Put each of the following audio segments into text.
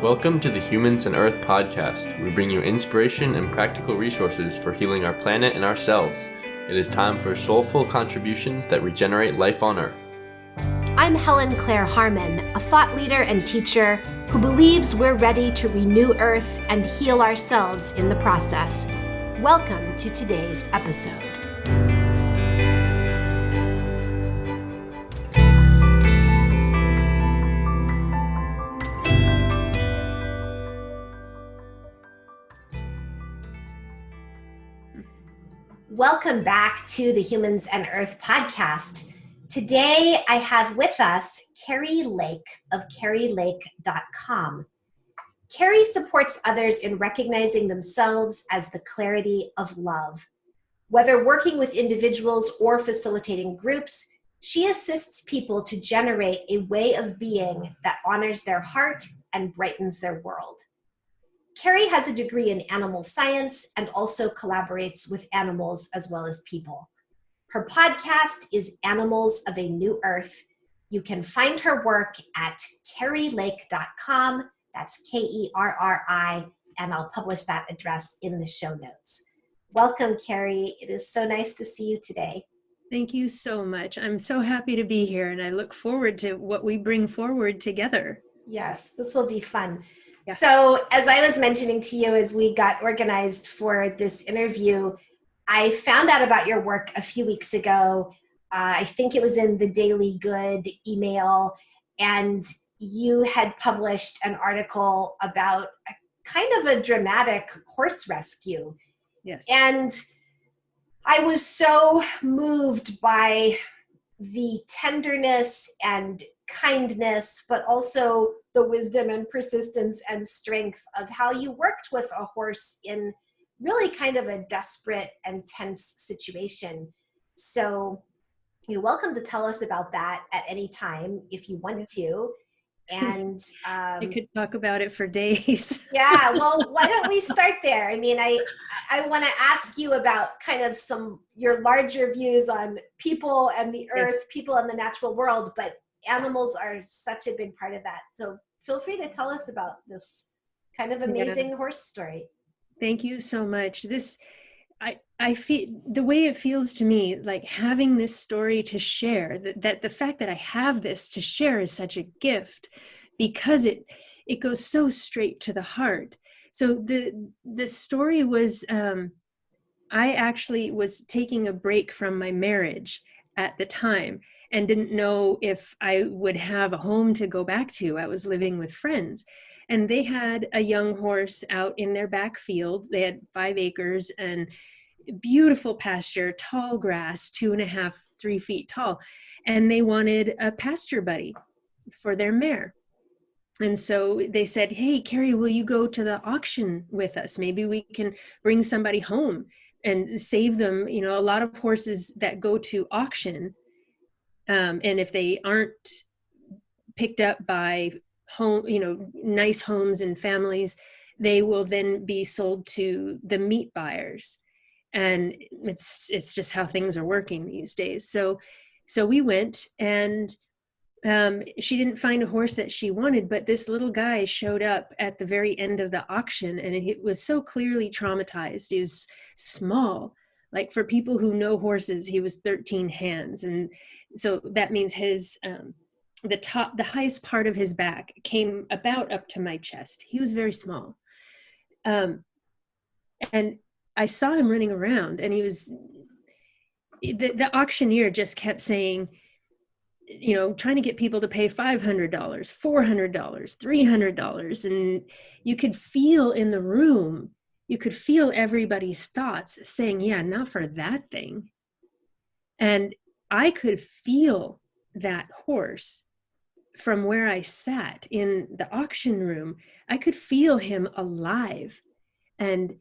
Welcome to the Humans and Earth podcast. We bring you inspiration and practical resources for healing our planet and ourselves. It is time for soulful contributions that regenerate life on Earth. I'm Helen Claire Harmon, a thought leader and teacher who believes we're ready to renew Earth and heal ourselves in the process. Welcome to today's episode. Welcome back to the Humans and Earth podcast. Today I have with us Kerri Lake of kerrilake.com. Kerri supports others in recognizing themselves as the clarity of love. Whether working with individuals or facilitating groups, she assists people to generate a way of being that honors their heart and brightens their world. Kerri has a degree in animal science and also collaborates with animals as well as people. Her podcast is Animals of a New Earth. You can find her work at kerrilake.com. That's Kerri, and I'll publish that address in the show notes. Welcome, Kerri. It is so nice to see you today. Thank you so much. I'm so happy to be here, and I look forward to what we bring forward together. Yes, this will be fun. Yeah. So as I was mentioning to you as we got organized for this interview, I found out about your work a few weeks ago. I think it was in the Daily Good email, and you had published an article about a kind of a dramatic horse rescue. Yes. And I was so moved by the tenderness and kindness, but also the wisdom and persistence and strength of how you worked with a horse in really kind of a desperate and tense situation. So you're welcome to tell us about that at any time if you want to. And I could talk about it for days. Yeah, well, why don't we start there? I mean, I want to ask you about kind of your larger views on people and the earth, yes, people and the natural world, but animals are such a big part of that. So feel free to tell us about this kind of amazing horse story. Thank you so much. I feel the way it feels to me, like having this story to share, that the fact that I have this to share is such a gift because it goes so straight to the heart. So the story was, I actually was taking a break from my marriage at the time and didn't know if I would have a home to go back to. I was living with friends, and they had a young horse out in their back field. They had 5 acres and beautiful pasture, tall grass, 2.5, 3 feet tall. And they wanted a pasture buddy for their mare. And so they said, hey, Kerri, will you go to the auction with us? Maybe we can bring somebody home and save them. You know, a lot of horses that go to auction, and if they aren't picked up by home, nice homes and families, they will then be sold to the meat buyers. And it's just how things are working these days. So we went, and she didn't find a horse that she wanted, but this little guy showed up at the very end of the auction, and it was so clearly traumatized. He was small. Like, for people who know horses, he was 13 hands. And so that means his, the highest part of his back came about up to my chest. He was very small. And I saw him running around, and the auctioneer just kept saying, trying to get people to pay $500, $400, $300. And you could feel in the room, you could feel everybody's thoughts saying, yeah, not for that thing. And I could feel that horse from where I sat in the auction room. I could feel him alive and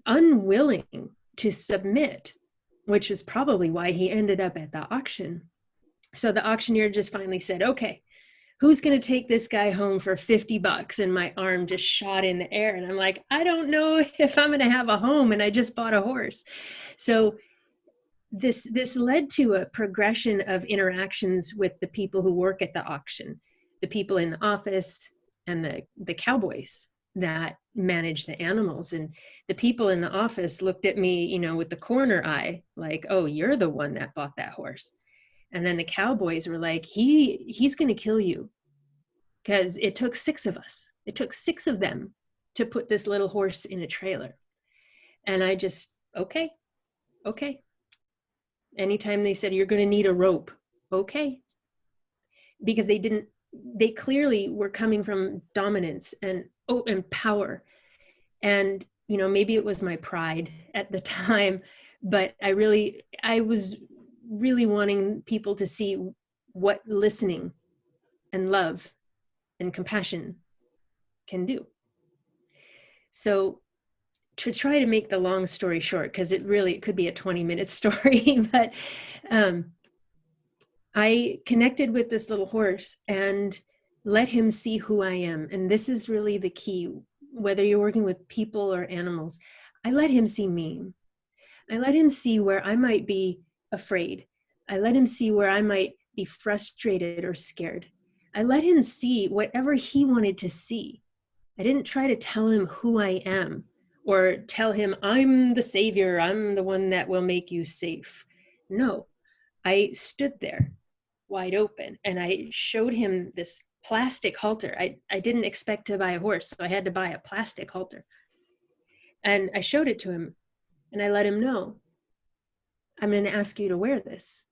unwilling to submit, which is probably why he ended up at the auction. So the auctioneer just finally said, okay, who's going to take this guy home for $50? And my arm just shot in the air. And I'm like, I don't know if I'm going to have a home, and I just bought a horse. So this led to a progression of interactions with the people who work at the auction, the people in the office, and the cowboys that manage the animals. And the people in the office looked at me, you know, with the corner eye, like, oh, you're the one that bought that horse. And then the cowboys were like, he's going to kill you, because it took 6 of us. It took 6 of them to put this little horse in a trailer. And I just, okay. Anytime they said, you're going to need a rope, okay. Because they clearly were coming from dominance and power. And, you know, maybe it was my pride at the time, but I was really wanting people to see what listening and love and compassion can do. So to try to make the long story short, because it could be a 20-minute story, but I connected with this little horse and let him see who I am. And this is really the key, whether you're working with people or animals. I let him see me. I let him see where I might be afraid. I let him see where I might be frustrated or scared. I let him see whatever he wanted to see. I didn't try to tell him who I am or tell him I'm the savior, I'm the one that will make you safe. No, I stood there wide open and I showed him this plastic halter. I didn't expect to buy a horse, so I had to buy a plastic halter. And I showed it to him and I let him know, I'm going to ask you to wear this.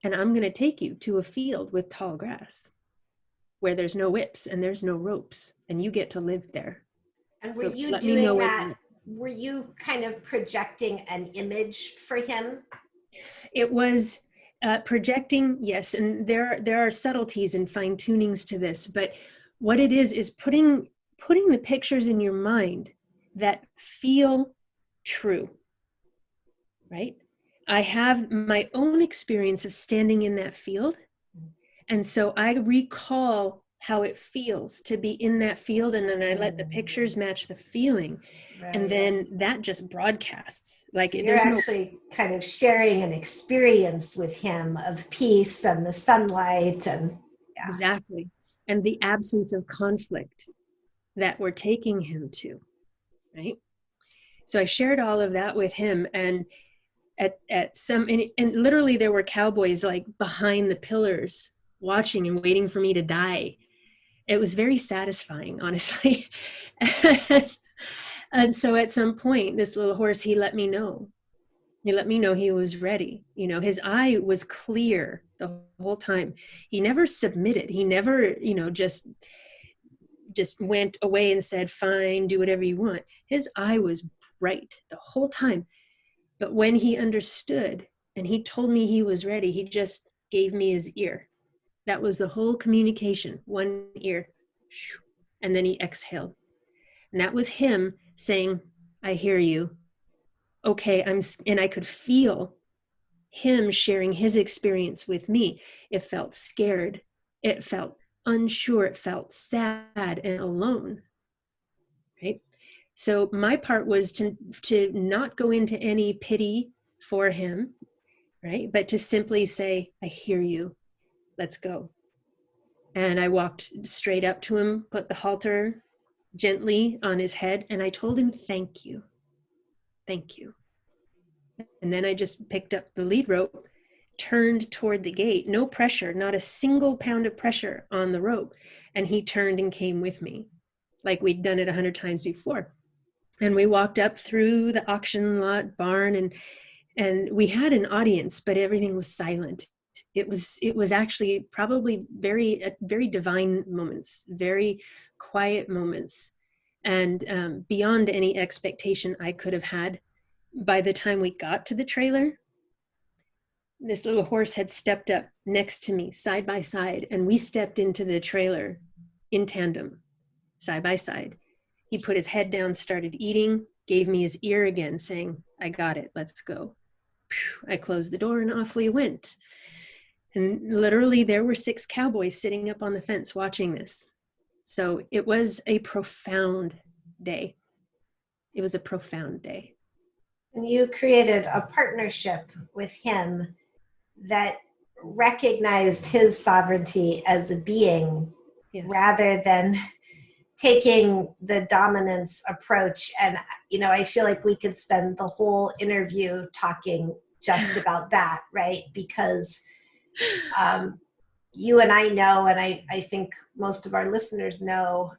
And I'm going to take you to a field with tall grass where there's no whips and there's no ropes, and you get to live there. And were you doing that? Were you kind of projecting an image for him? It was projecting, yes. And there are subtleties and fine tunings to this, but what it is putting the pictures in your mind that feel true, right? I have my own experience of standing in that field. And so I recall how it feels to be in that field, and then I let the pictures match the feeling. Right. And then that just broadcasts. Like so you're actually kind of sharing an experience with him of peace and the sunlight and yeah. Exactly. And the absence of conflict that we're taking him to, right? So I shared all of that with him, and at some, and literally there were cowboys like behind the pillars watching and waiting for me to die. It was very satisfying, honestly. And so at some point, this little horse, he let me know he was ready. You know, his eye was clear the whole time. He never submitted. He never, you know, just went away and said, fine, do whatever you want. His eye was bright the whole time. But when he understood and he told me he was ready, he just gave me his ear. That was the whole communication, one ear. And then he exhaled. And that was him saying, I hear you. Okay, and I could feel him sharing his experience with me. It felt scared. It felt unsure. It felt sad and alone. Right? So my part was to not go into any pity for him, right? But to simply say, I hear you. Let's go. And I walked straight up to him, put the halter gently on his head, and I told him, thank you. Thank you. And then I just picked up the lead rope, turned toward the gate, no pressure, not a single pound of pressure on the rope. And he turned and came with me like we'd done it 100 times before. And we walked up through the auction lot barn, and we had an audience, but everything was silent. It was actually probably very divine moments, very quiet moments, and beyond any expectation I could have had. By the time we got to the trailer, this little horse had stepped up next to me, side by side, and we stepped into the trailer in tandem, side by side. He put his head down, started eating, gave me his ear again, saying, I got it, let's go. I closed the door and off we went. And literally there were 6 cowboys sitting up on the fence watching this. So it was a profound day. It was a profound day. And you created a partnership with him that recognized his sovereignty as a being Yes. rather than taking the dominance approach. And, I feel like we could spend the whole interview talking just about that, right? Because you and I know, and I think most of our listeners know,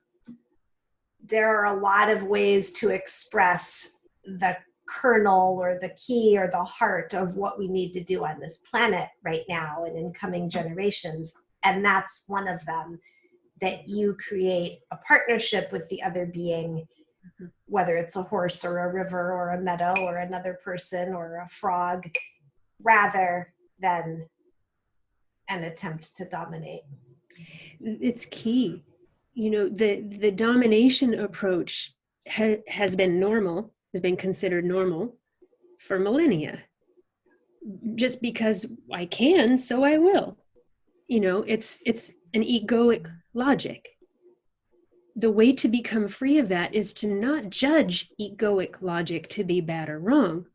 there are a lot of ways to express the kernel or the key or the heart of what we need to do on this planet right now and in coming generations. And that's one of them, that you create a partnership with the other being, whether it's a horse or a river or a meadow or another person or a frog, rather than an attempt to dominate. It's key. The domination approach has been considered normal for millennia. Just because I can, so I will. It's an egoic logic. The way to become free of that is to not judge egoic logic to be bad or wrong,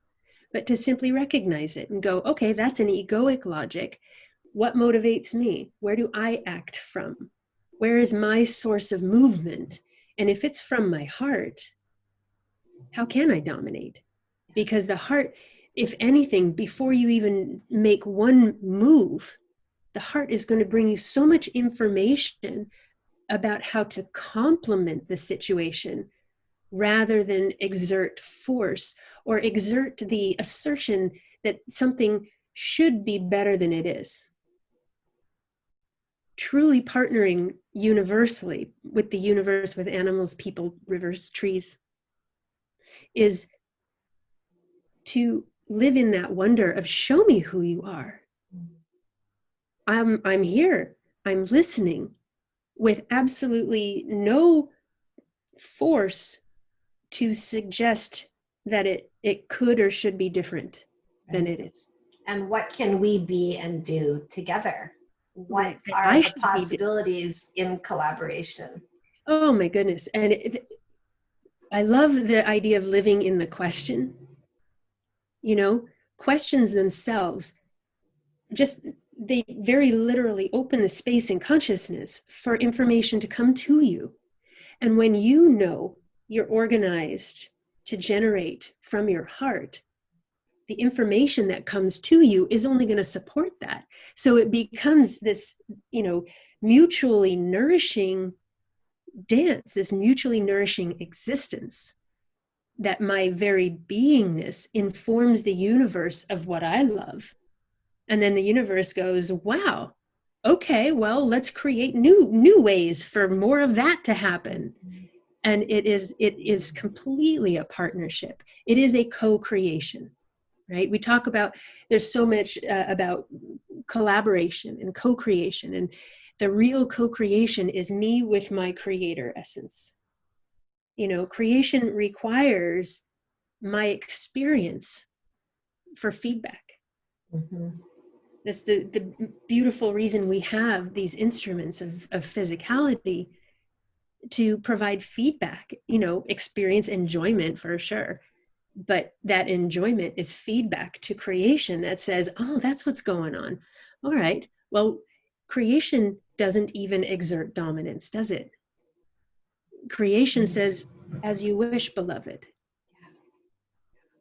but to simply recognize it and go, okay, that's an egoic logic. What motivates me? Where do I act from? Where is my source of movement? And if it's from my heart, how can I dominate? Because the heart, if anything, before you even make one move, the heart is going to bring you so much information about how to complement the situation rather than exert force or exert the assertion that something should be better than it is. Truly partnering universally with the universe, with animals, people, rivers, trees, is to live in that wonder of show me who you are. I'm here. I'm listening with absolutely no force to suggest that it could or should be different than it is. And what can we be and do together? What are the possibilities in collaboration? Oh my goodness. And I love the idea of living in the question. Questions themselves, they very literally open the space in consciousness for information to come to you. And when you're organized to generate from your heart, the information that comes to you is only going to support that. So it becomes this, mutually nourishing dance, this mutually nourishing existence, that my very beingness informs the universe of what I love. And then the universe goes, wow, okay, well, let's create new ways for more of that to happen. And it is completely a partnership. It is a co-creation, right? We talk about, there's so much about collaboration and co-creation, and the real co-creation is me with my creator essence. Creation requires my experience for feedback. Mm-hmm. That's the beautiful reason we have these instruments of physicality, to provide feedback, experience enjoyment for sure. But that enjoyment is feedback to creation that says, oh, that's what's going on. All right, well, creation doesn't even exert dominance, does it? Creation says, as you wish, beloved.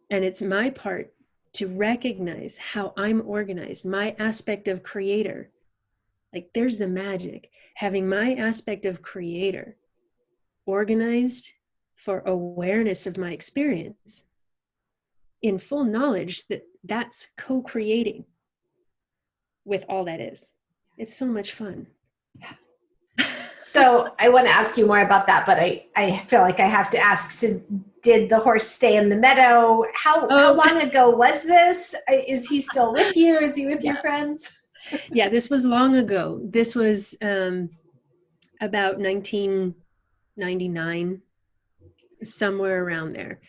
And it's my part to recognize how I'm organized, my aspect of creator. Like, there's the magic, having my aspect of creator organized for awareness of my experience, in full knowledge that that's co-creating with all that is. It's so much fun. So I want to ask you more about that, but I feel like I have to ask, so did the horse stay in the meadow? How long ago was this? Is he still with you? Is he with your friends? Yeah, this was long ago. This was about 1999, somewhere around there.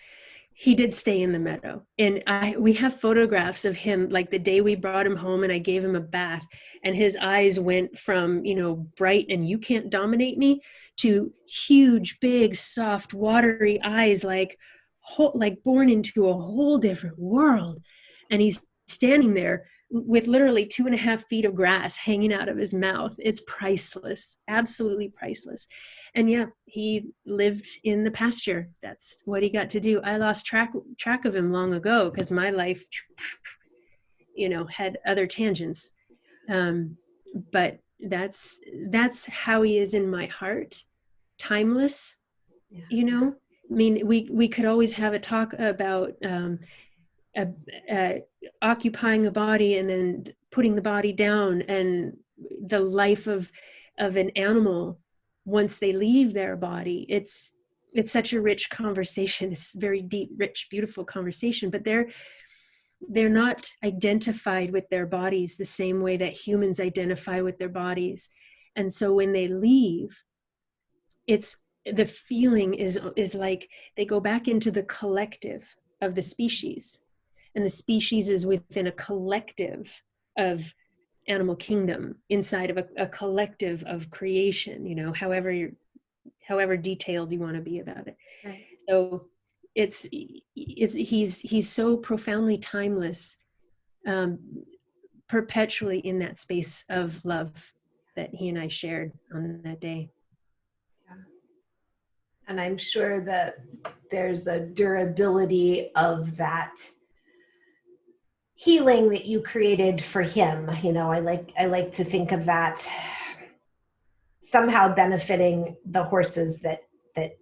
He did stay in the meadow. And we have photographs of him, like the day we brought him home and I gave him a bath, and his eyes went from, bright and you can't dominate me, to huge, big, soft, watery eyes, like born into a whole different world. And he's standing there with literally 2.5 feet of grass hanging out of his mouth. It's priceless, absolutely priceless. And yeah, he lived in the pasture. That's what he got to do. I lost track of him long ago because my life, had other tangents. But that's how he is in my heart. Timeless, I mean, we could always have a talk about occupying a body and then putting the body down, and the life of an animal once they leave their body. It's such a rich conversation. It's very deep, rich, beautiful conversation, but they're not identified with their bodies the same way that humans identify with their bodies. And so when they leave, the feeling is like they go back into the collective of the species, and the species is within a collective of animal kingdom, inside of a collective of creation, however detailed you want to be about it. Right. So he's so profoundly timeless, perpetually in that space of love that he and I shared on that day. And I'm sure that there's a durability of that healing that you created for him. I like to think of that somehow benefiting the horses that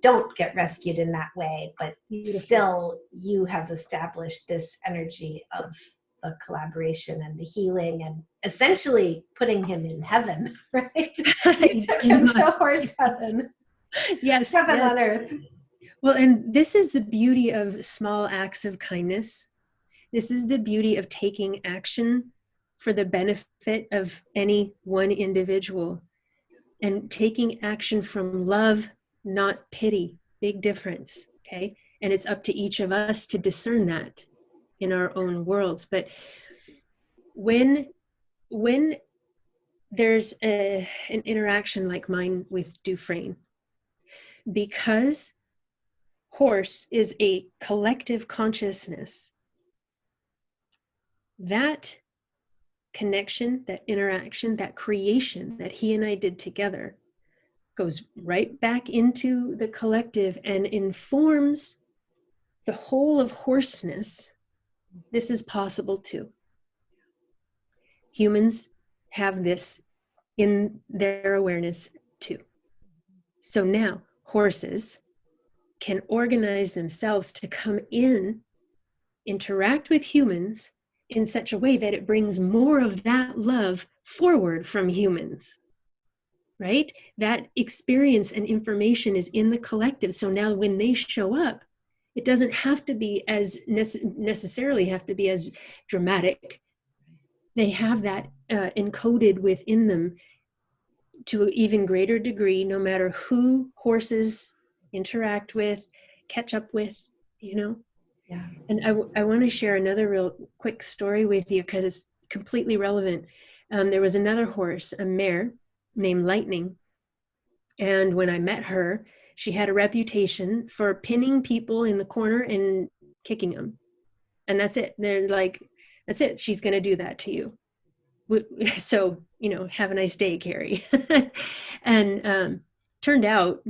don't get rescued in that way, but still you have established this energy of the collaboration and the healing, and essentially putting him in heaven, right? You took him to horse heaven. Yes. Heaven on earth. Well, and this is the beauty of small acts of kindness. This is the beauty of taking action for the benefit of any one individual, and taking action from love, not pity. Big difference. Okay. And it's up to each of us to discern that in our own worlds. But when there's an interaction like mine with Dufresne, because horse is a collective consciousness, that connection, that interaction, that creation that he and I did together goes right back into the collective and informs the whole of horseness. This is possible too. Humans have this in their awareness too. So now horses can organize themselves to come in, interact with humans in such a way that it brings more of that love forward from humans, right? That experience and information is in the collective. So now when they show up, it doesn't have to be as necessarily have to be as dramatic. They have that encoded within them to an even greater degree, no matter who horses interact with, catch up with, Yeah. And I want to share another real quick story with you because it's completely relevant. There was another horse, a mare named Lightning. And when I met her, she had a reputation for pinning people in the corner and kicking them. And that's it. They're like, that's it. She's going to do that to you. So, have a nice day, Kerri. And turned out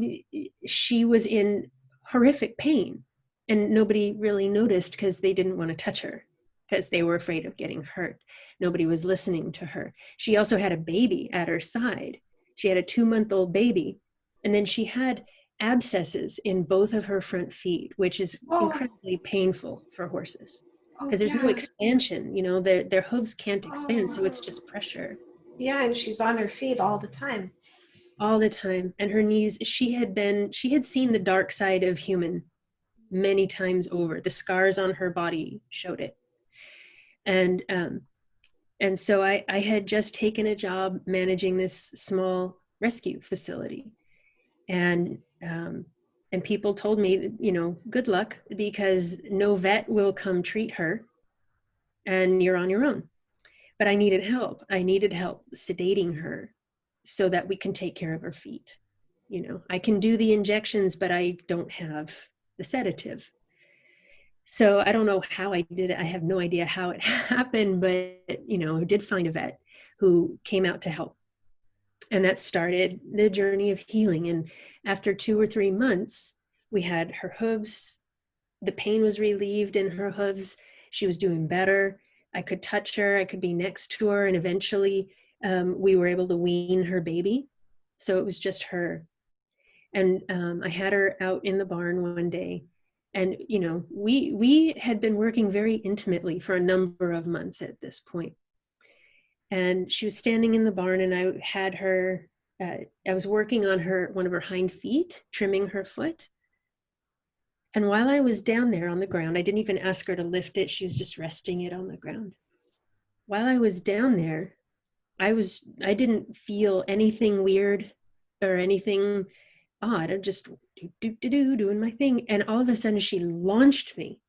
she was in horrific pain, and nobody really noticed because they didn't want to touch her because they were afraid of getting hurt. Nobody was listening to her. She also had a baby at her side. She had a 2-month-old baby, and then she had abscesses in both of her front feet, which is incredibly painful for horses. Because there's no expansion, their hooves can't expand, so it's just pressure. Yeah, and she's on her feet all the time. All the time. And her knees, she had seen the dark side of human many times over. The scars on her body showed it. And so I had just taken a job managing this small rescue facility. And people told me, good luck, because no vet will come treat her and you're on your own. But I needed help. I needed help sedating her so that we can take care of her feet. I can do the injections, but I don't have the sedative. So I don't know how I did it. I have no idea how it happened, but, I did find a vet who came out to help. And that started the journey of healing. And after 2 or 3 months, we had her hooves. The pain was relieved in her hooves. She was doing better. I could touch her. I could be next to her. And eventually we were able to wean her baby. So it was just her. And I had her out in the barn one day. And, we had been working very intimately for a number of months at this point. And she was standing in the barn, and I had her, I was working on one of her hind feet, trimming her foot. And while I was down there on the ground, I didn't even ask her to lift it. She was just resting it on the ground. While I was down there, I didn't feel anything weird or anything odd. I'm just doing my thing. And all of a sudden she launched me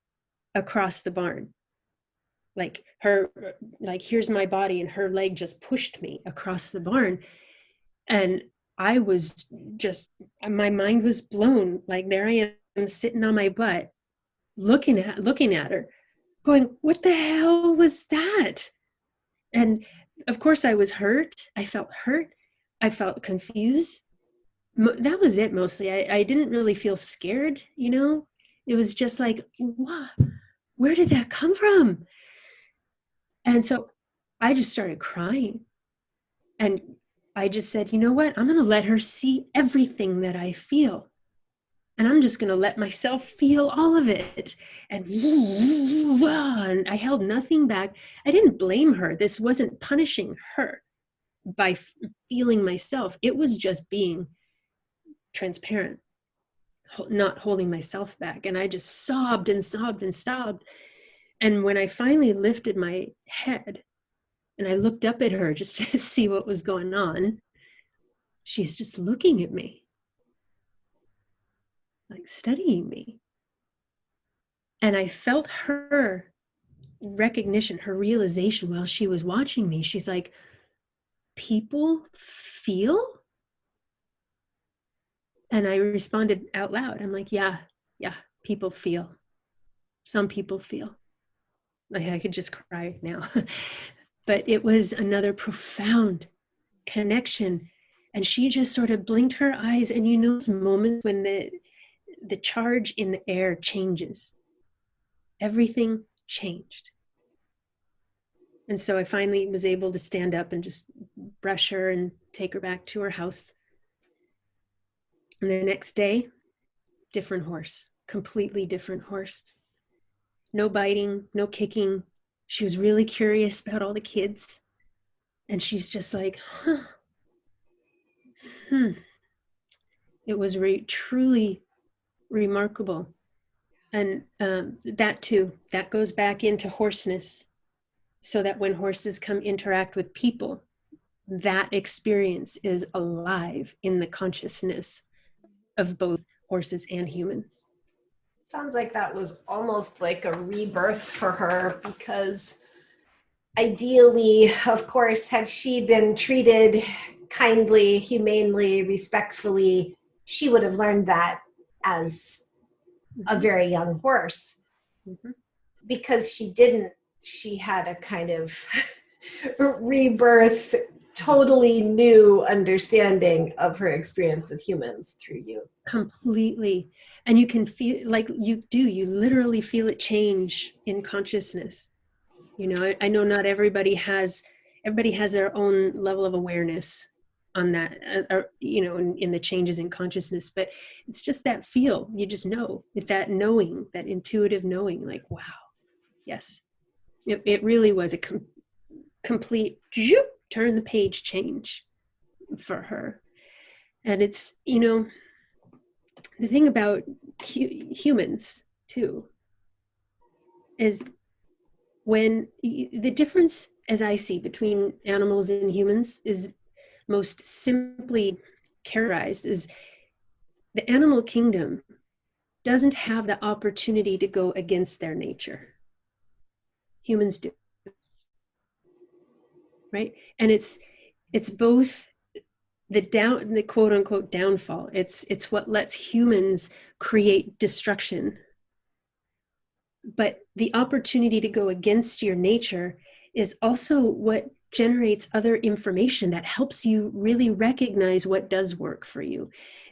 across the barn. Like here's my body, and her leg just pushed me across the barn. And I was my mind was blown. Like, there I am sitting on my butt, looking at her, going, what the hell was that? And of course I was hurt. I felt hurt. I felt confused. That was it mostly. I didn't really feel scared, It was just like, wow, where did that come from? And so I just started crying. And I just said, you know what? I'm going to let her see everything that I feel. And I'm just going to let myself feel all of it. And I held nothing back. I didn't blame her. This wasn't punishing her by feeling myself. It was just being transparent, not holding myself back. And I just sobbed and sobbed and sobbed. And when I finally lifted my head and I looked up at her just to see what was going on, she's just looking at me, like studying me. And I felt her recognition, her realization while she was watching me. She's like, people feel? And I responded out loud. I'm like, yeah, people feel. Some people feel. Like, I could just cry now. But it was another profound connection. And she just sort of blinked her eyes. And those moments when the charge in the air changes. Everything changed. And so I finally was able to stand up and just brush her and take her back to her house. And the next day, different horse, completely different horse. No biting, no kicking. She was really curious about all the kids. And she's just like, It was truly remarkable. And that goes back into horseness. So that when horses interact with people, that experience is alive in the consciousness of both horses and humans. Sounds like that was almost like a rebirth for her, because ideally, of course, had she been treated kindly, humanely, respectfully, she would have learned that as a very young horse. Mm-hmm. Because she didn't, she had a kind of rebirth, totally new understanding of her experience with humans through you. Completely. And you can feel, like you literally feel it change in consciousness. I know not everybody has their own level of awareness on that, in the changes in consciousness, but it's just that feel, you just know, that knowing, that intuitive knowing, like, wow, yes, it really was a complete turn the page change for her. And it's, the thing about humans too is when the difference, as I see, between animals and humans is most simply characterized as the animal kingdom doesn't have the opportunity to go against their nature. Humans do. Right? And it's both the quote unquote downfall. It's what lets humans create destruction. But the opportunity to go against your nature is also what generates other information that helps you really recognize what does work for you.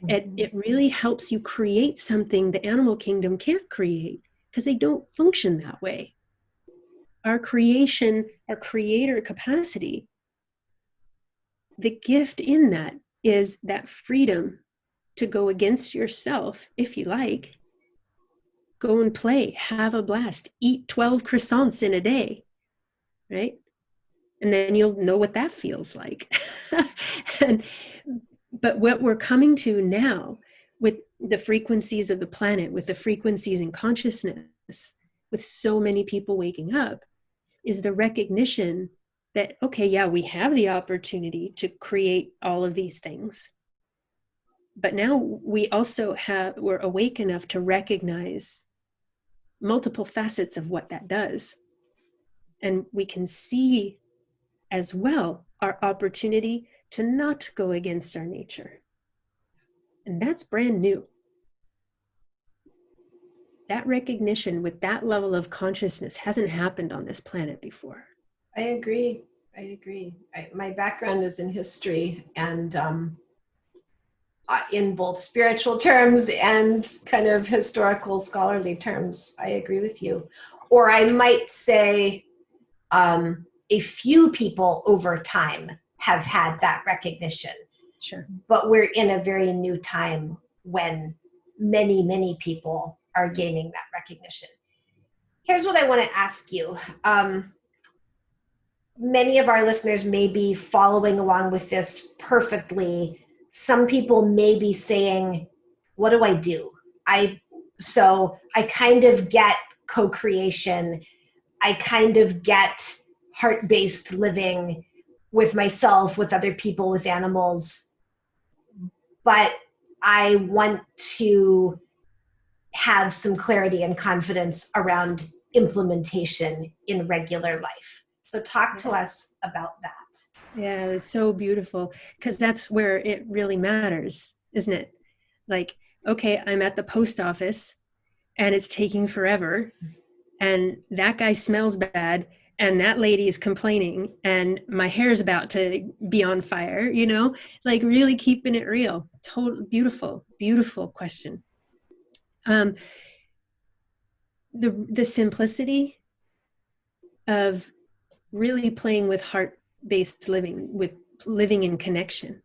It really helps you create something the animal kingdom can't create because they don't function that way. Our creation, our creator capacity, the gift in that is that freedom to go against yourself if you like. Go and play, have a blast, eat 12 croissants in a day, right? And then you'll know what that feels like. But what we're coming to now with the frequencies of the planet, with the frequencies in consciousness, with so many people waking up, is the recognition that, okay, yeah, we have the opportunity to create all of these things. But now we're awake enough to recognize multiple facets of what that does. And we can see as well our opportunity to not go against our nature. And that's brand new. That recognition with that level of consciousness hasn't happened on this planet before. I agree. My background is in history, and in both spiritual terms and kind of historical scholarly terms, I agree with you. Or I might say a few people over time have had that recognition. Sure. But we're in a very new time when many, many people are gaining that recognition. Here's what I want to ask you. Many of our listeners may be following along with this perfectly. Some people may be saying, what do I do? So I kind of get co-creation. I kind of get heart-based living with myself, with other people, with animals. But I want to have some clarity and confidence around implementation in regular life. So talk to us about that. Yeah, it's so beautiful, because that's where it really matters, isn't it? Like, okay, I'm at the post office and it's taking forever, and that guy smells bad, and that lady is complaining, and my hair's about to be on fire, like really keeping it real. Total beautiful, beautiful question. The simplicity of really playing with heart-based living, with living in connection.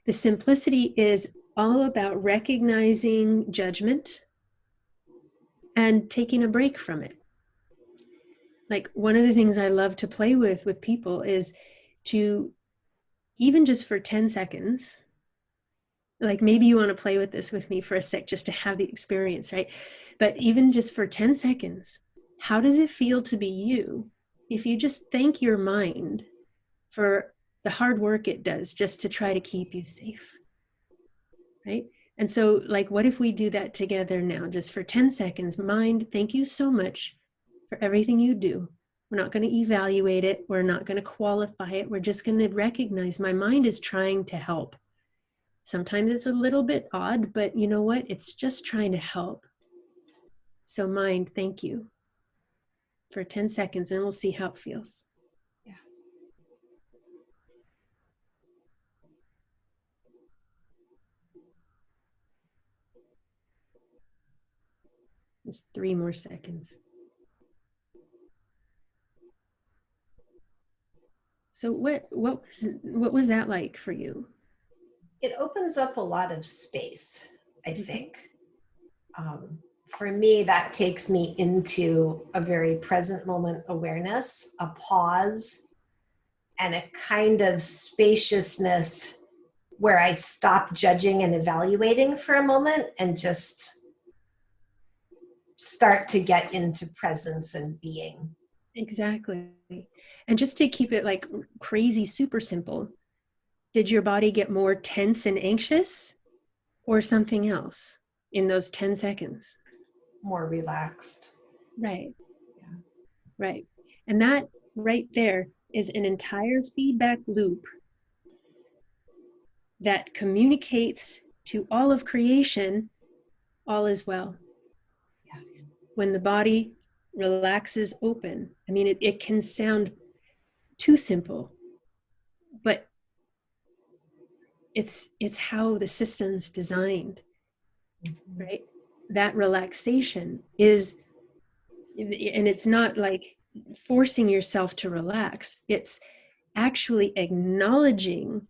The simplicity is all about recognizing judgment and taking a break from it. Like, one of the things I love to play with people is to, even just for 10 seconds, like maybe you want to play with this with me for a sec, just to have the experience, right? But even just for 10 seconds, how does it feel to be you if you just thank your mind for the hard work it does just to try to keep you safe, right? And so, like, what if we do that together now, just for 10 seconds? Mind, thank you so much for everything you do. We're not going to evaluate it. We're not going to qualify it. We're just going to recognize my mind is trying to help. Sometimes it's a little bit odd, but you know what? It's just trying to help. So mind, thank you for 10 seconds, and we'll see how it feels. Yeah. Just 3 more seconds. So what was that like for you? It opens up a lot of space, I think. For me, that takes me into a very present moment awareness, a pause, and a kind of spaciousness where I stop judging and evaluating for a moment and just start to get into presence and being. Exactly. And just to keep it like crazy, super simple, did your body get more tense and anxious or something else in those 10 seconds? More relaxed. Right. Yeah. Right. And that right there is an entire feedback loop that communicates to all of creation, all is well. Yeah. When the body relaxes open. I mean, it can sound too simple, but it's how the system's designed, right? That relaxation is, and it's not like forcing yourself to relax. It's actually acknowledging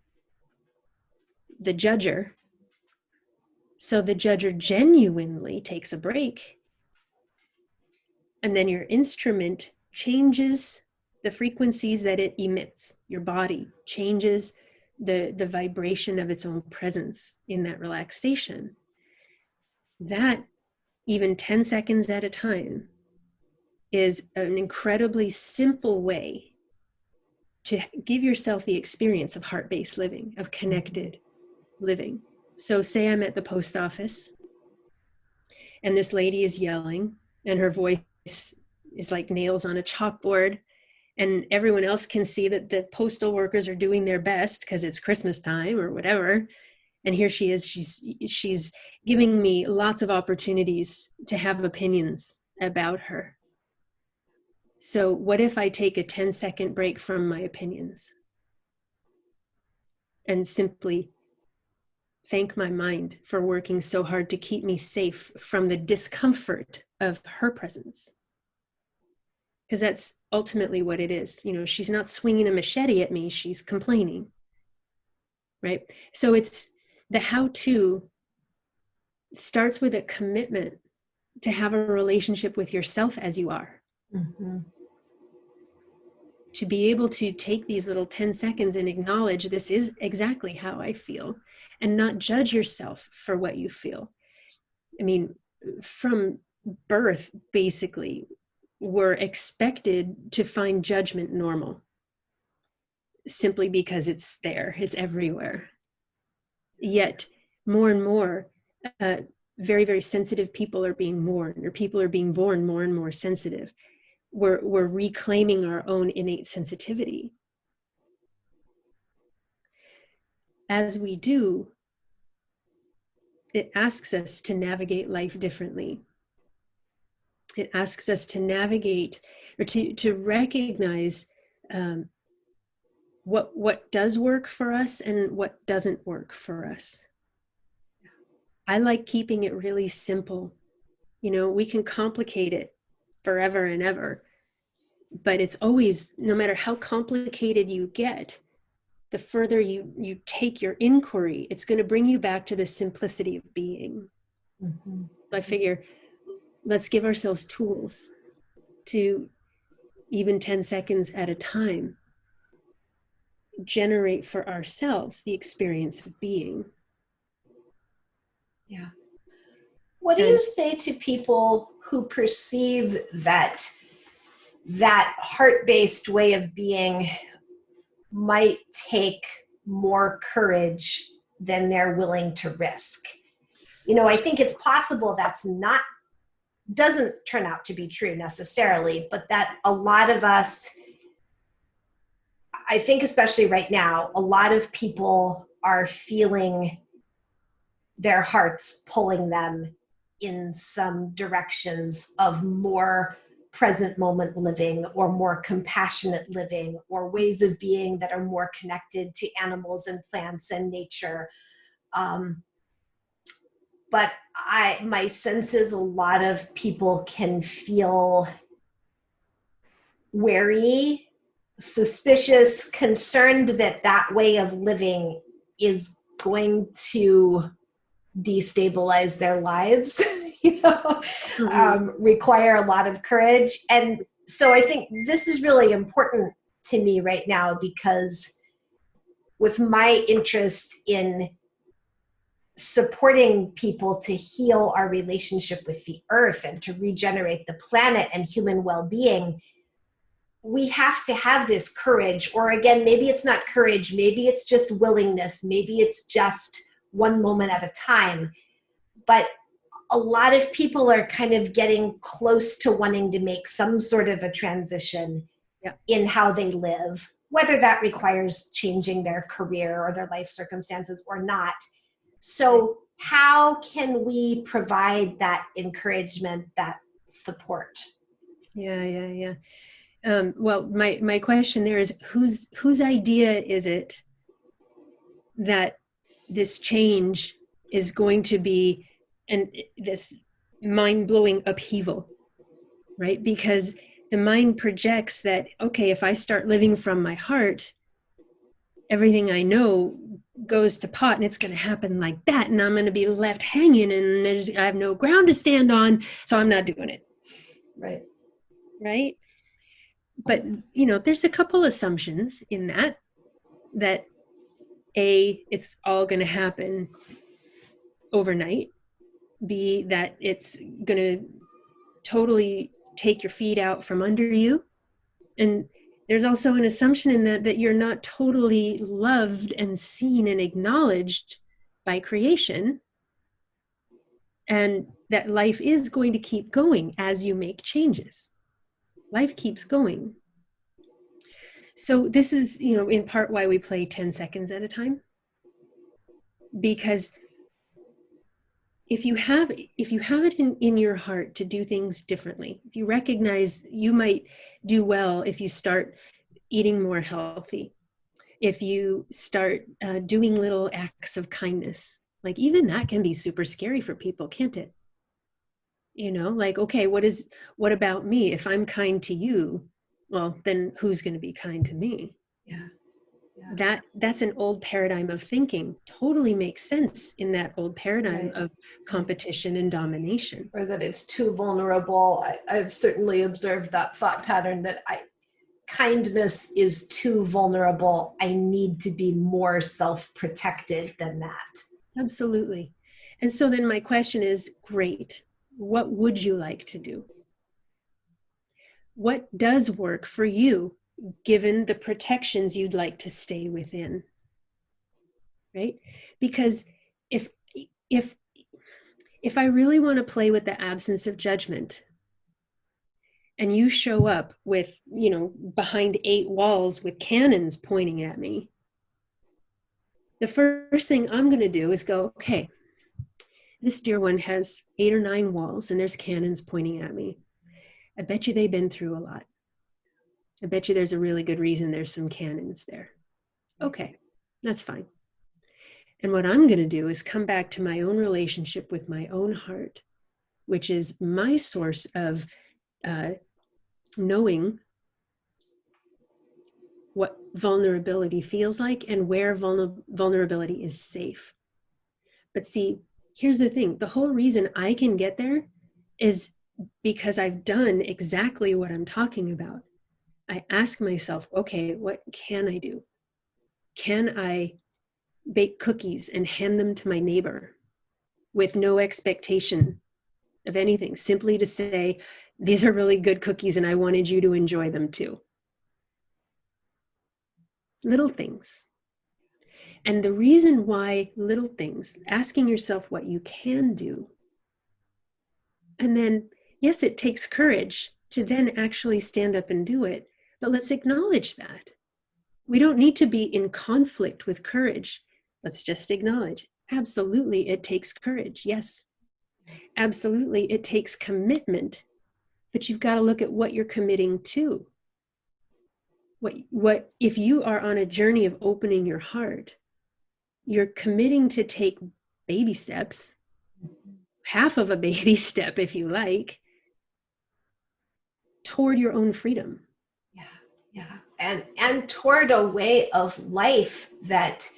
the judger. So the judger genuinely takes a break. And then your instrument changes the frequencies that it emits. Your body changes the vibration of its own presence in that relaxation. That, even 10 seconds at a time, is an incredibly simple way to give yourself the experience of heart-based living, of connected living. So say I'm at the post office and this lady is yelling and her voice is like nails on a chalkboard, and everyone else can see that the postal workers are doing their best because it's Christmas time or whatever. And here she is, she's giving me lots of opportunities to have opinions about her. So what if I take a 10-second break from my opinions and simply thank my mind for working so hard to keep me safe from the discomfort of her presence? Because that's ultimately what it is. You know, she's not swinging a machete at me, she's complaining, right? So it's the how-to starts with a commitment to have a relationship with yourself as you are. Mm-hmm. To be able to take these little 10 seconds and acknowledge this is exactly how I feel, and not judge yourself for what you feel. I mean, from birth, basically, we're expected to find judgment normal simply because it's there, it's everywhere. Yet more and more, very, very sensitive people are being born, or people are being born more and more sensitive. We're reclaiming our own innate sensitivity. As we do, it asks us to navigate life differently. It asks us to navigate, or to recognize what does work for us and what doesn't work for us. I like keeping it really simple. You know, we can complicate it forever and ever, but it's always, no matter how complicated you get, the further you take your inquiry, it's going to bring you back to the simplicity of being. Mm-hmm. I figure, let's give ourselves tools to, even 10 seconds at a time, generate for ourselves the experience of being. Yeah. What do you say to people who perceive that heart-based way of being might take more courage than they're willing to risk? You know, I think it's possible doesn't turn out to be true necessarily, but that a lot of us, I think especially right now, a lot of people are feeling their hearts pulling them in some directions of more present moment living, or more compassionate living, or ways of being that are more connected to animals and plants and nature. But my sense is a lot of people can feel wary, suspicious, concerned that way of living is going to destabilize their lives, you know, require a lot of courage. And so I think this is really important to me right now, because with my interest in supporting people to heal our relationship with the earth and to regenerate the planet and human well-being, we have to have this courage, or again, maybe it's not courage, maybe it's just willingness, maybe it's just one moment at a time. But a lot of people are kind of getting close to wanting to make some sort of a transition in how they live, whether that requires changing their career or their life circumstances or not. So how can we provide that encouragement, that support? Yeah. Well, my question there is whose idea is it that this change is going to be this mind-blowing upheaval, right? Because the mind projects that, okay, if I start living from my heart, everything I know goes to pot and it's going to happen like that. And I'm going to be left hanging and I have no ground to stand on. So I'm not doing it. Right. Right. But, there's a couple assumptions in that A, it's all going to happen overnight. B, that it's going to totally take your feet out from under you. And there's also an assumption in that you're not totally loved and seen and acknowledged by creation, and that life is going to keep going as you make changes. Life keeps going. So this is, in part why we play 10 seconds at a time, because if you have it in your heart to do things differently, if you recognize you might do well if you start eating more healthy, if you start doing little acts of kindness, like even that can be super scary for people, can't it? Like, okay, what about me? If I'm kind to you, well, then who's going to be kind to me? Yeah. That's an old paradigm of thinking. Totally makes sense in that old paradigm Right. of competition and domination. Or that it's too vulnerable. I've certainly observed that thought pattern that kindness is too vulnerable. I need to be more self-protected than that. Absolutely. And so then my question is, great, what would you like to do? What does work for you, given the protections you'd like to stay within? Right? Because if I really want to play with the absence of judgment, and you show up with, behind 8 walls with cannons pointing at me, the first thing I'm going to do is go, okay, this dear one has 8 or 9 walls and there's cannons pointing at me. I bet you they've been through a lot. I bet you there's a really good reason there's some cannons there. Okay, that's fine. And what I'm going to do is come back to my own relationship with my own heart, which is my source of knowing what vulnerability feels like and where vulnerability is safe. But see, here's the thing. The whole reason I can get there is because I've done exactly what I'm talking about. I ask myself, okay, what can I do? Can I bake cookies and hand them to my neighbor with no expectation of anything, simply to say, these are really good cookies and I wanted you to enjoy them too? Little things. And the reason why little things, asking yourself what you can do, and then, yes, it takes courage to then actually stand up and do it, but let's acknowledge that. We don't need to be in conflict with courage. Let's just acknowledge, absolutely, it takes courage. Yes, absolutely, it takes commitment, but you've got to look at what you're committing to. What if you are on a journey of opening your heart, you're committing to take baby steps, half of a baby step, if you like, toward your own freedom. Yeah. And toward a way of life that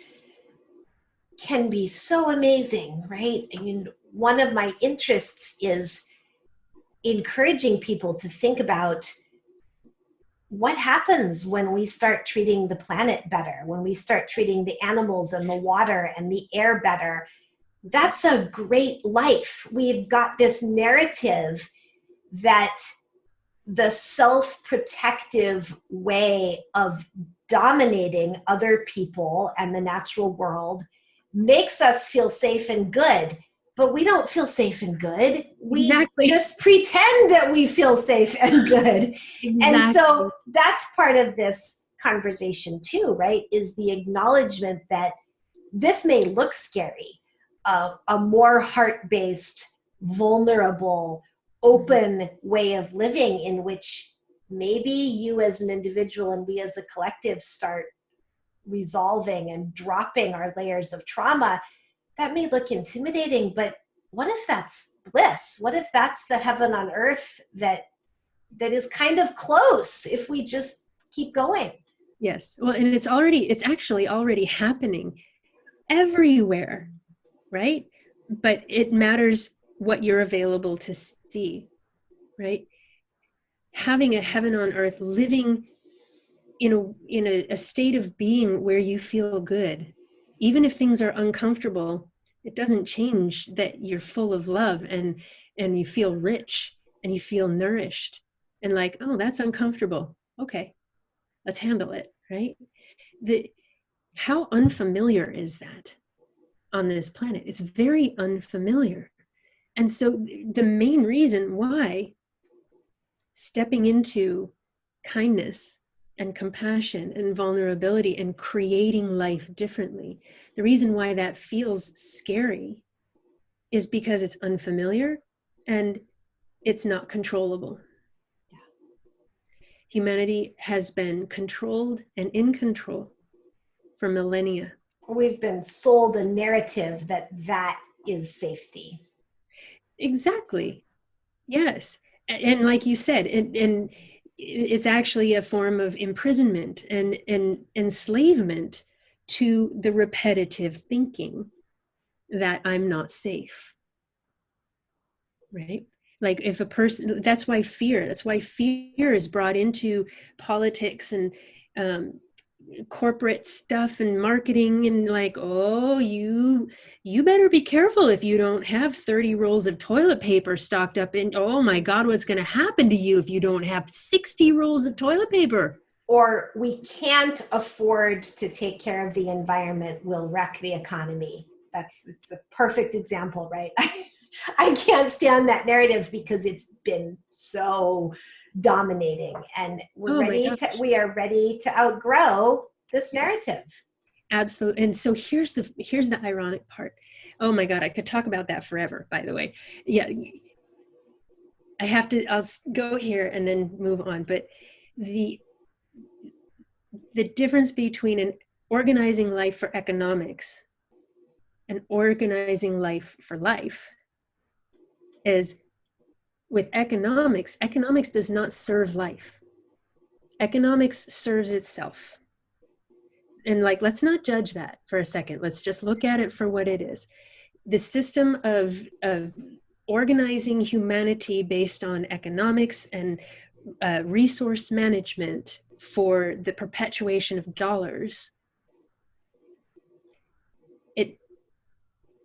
can be so amazing, right? I mean, one of my interests is encouraging people to think about what happens when we start treating the planet better, when we start treating the animals and the water and the air better. That's a great life. We've got this narrative that the self-protective way of dominating other people and the natural world makes us feel safe and good, but we don't feel safe and good. We just pretend that we feel safe and good. Exactly. And so that's part of this conversation too, right? Is the acknowledgement that this may look scary. A more heart-based, vulnerable, open way of living in which maybe you as an individual and we as a collective start resolving and dropping our layers of trauma, that may look intimidating, but what if that's bliss? What if that's the heaven on earth that is kind of close if we just keep going? Yes. Well, and it's actually already happening everywhere, right? But it matters what you're available to see, right? Having a heaven on earth, living in a state of being where you feel good, even if things are uncomfortable, it doesn't change that you're full of love and you feel rich and you feel nourished and like, oh, that's uncomfortable. Okay, let's handle it, right? How unfamiliar is that on this planet? It's very unfamiliar. And so the main reason why stepping into kindness and compassion and vulnerability and creating life differently, the reason why that feels scary is because it's unfamiliar and it's not controllable. Humanity has been controlled and in control for millennia. We've been sold a narrative that is safety. Exactly. Yes. And like you said, and it's actually a form of imprisonment and enslavement to the repetitive thinking that I'm not safe. Right? Like if a person, that's why fear is brought into politics and corporate stuff and marketing, and like, oh, you better be careful if you don't have 30 rolls of toilet paper stocked up in, oh my God, what's going to happen to you if you don't have 60 rolls of toilet paper? Or we can't afford to take care of the environment, we'll wreck the economy. It's a perfect example, right? I can't stand that narrative because it's been so dominating, and we are ready to outgrow this narrative. Absolutely. And so here's the ironic part. Oh my God, I could talk about that forever, by the way. Yeah. I'll go here and then move on. But the difference between an organizing life for economics and organizing life for life is, with economics does not serve life. Economics serves itself. And like, let's not judge that for a second. Let's just look at it for what it is. The system of organizing humanity based on economics and resource management for the perpetuation of dollars, it